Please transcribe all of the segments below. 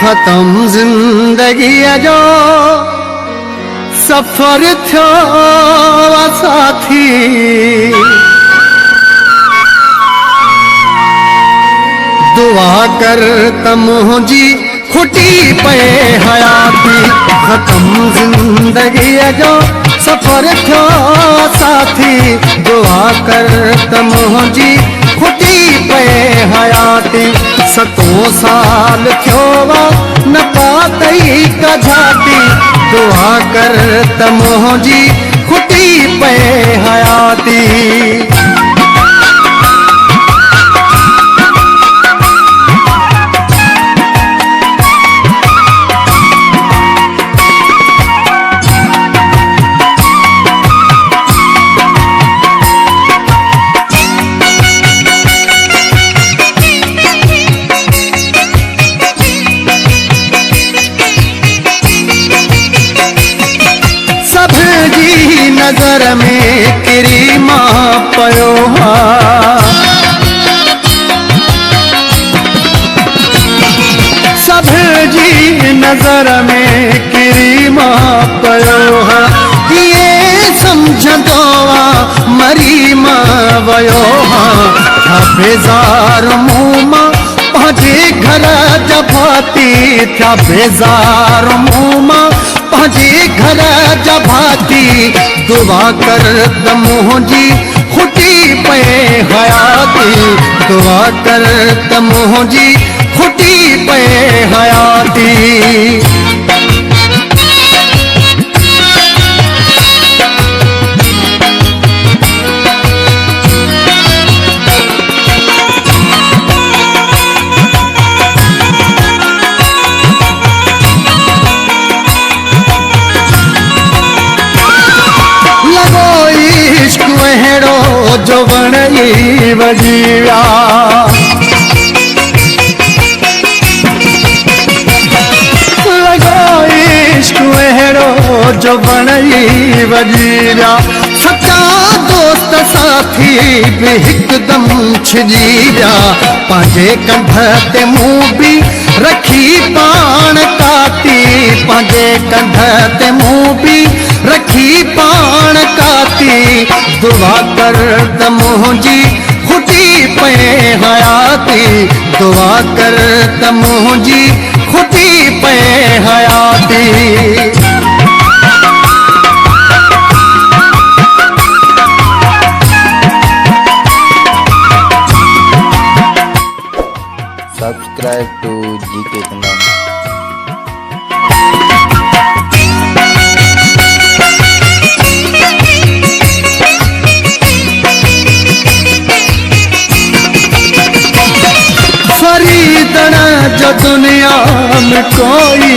खत्म जिंदगी जो सफर थो साथी। दुआ कर तमुंजी खुटी पे हयाती। खत्म जिंदगी जो सफर थो साथी। दुआ कर तमुंजी खुटी पे हयाती। 7 साल थोवा न पातई कझाती। दुआ कर तमुंजी खुटी पे हयाती। नजर में किरीमा पयो हा। सब जी नजर में किरीमा पयो हा। ये समझंदो मरी मां वयो हा। बेज़ार मुंह मां पंहिंजे घर जा भाती। थिया बेज़ार मुंह मां पंहिंजे घर जा भाती। दुआ कर तमुंजी खुटी पे हयाती। दुआ कर तमुंजी खुटी पे हयाती। जो वणई वजीव्या। लगो इश्क अहिड़ो जो वणई वजीव्या। सच्चा दोस्त साथी भी हिकदम छिजी विया। पंहिंजे कंध ते मुंह भी रखी पान काती। पंहिंजे कंध ते मुंह भी रखी पान काती। दुआ कर तमुंजी खुटी पे हयाती। दुआ कर तमुंजी खुटी पे हयाती। Subscribe to GK Kingdom. फरीदन जो दुनिया में कोई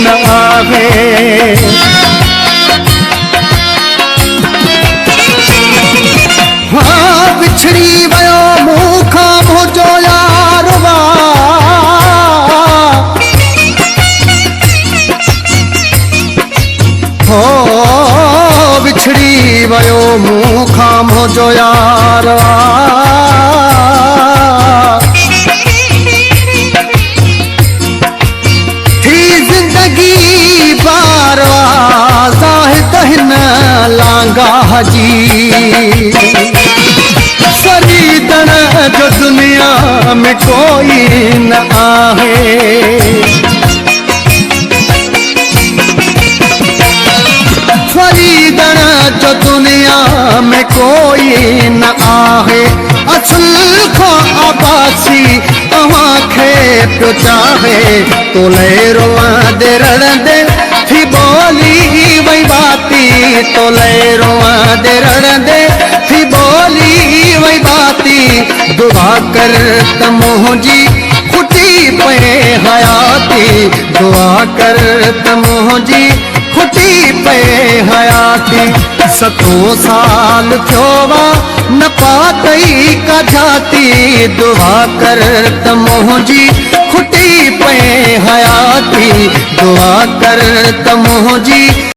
न आवे। हाँ बिछड़ी वयो मुँह खां भुजो यारवा। हो बिछड़ी वयो मुँह खां भुजो यारवा। लांगा जी फरीदन जो दुनिया में कोई न आहे। फरीदन जो दुनिया में कोई न आहे। असल खो आबासी तव्हां खे पियो चाहे। तोले रोअंदे रड़ंदे थी बोली वई बाती। तोले रोअंदे रड़ंदे थी बोली वई बाती। दुआ कर तमुंजी खुटी पे हयाती। दुआ कर तमुंजी खुटी पे हयाती। 7 साल थोवा न पातई कझाती। दुआ कर तमुंजी खुटी पे हयाती। दुआ कर तमुंजी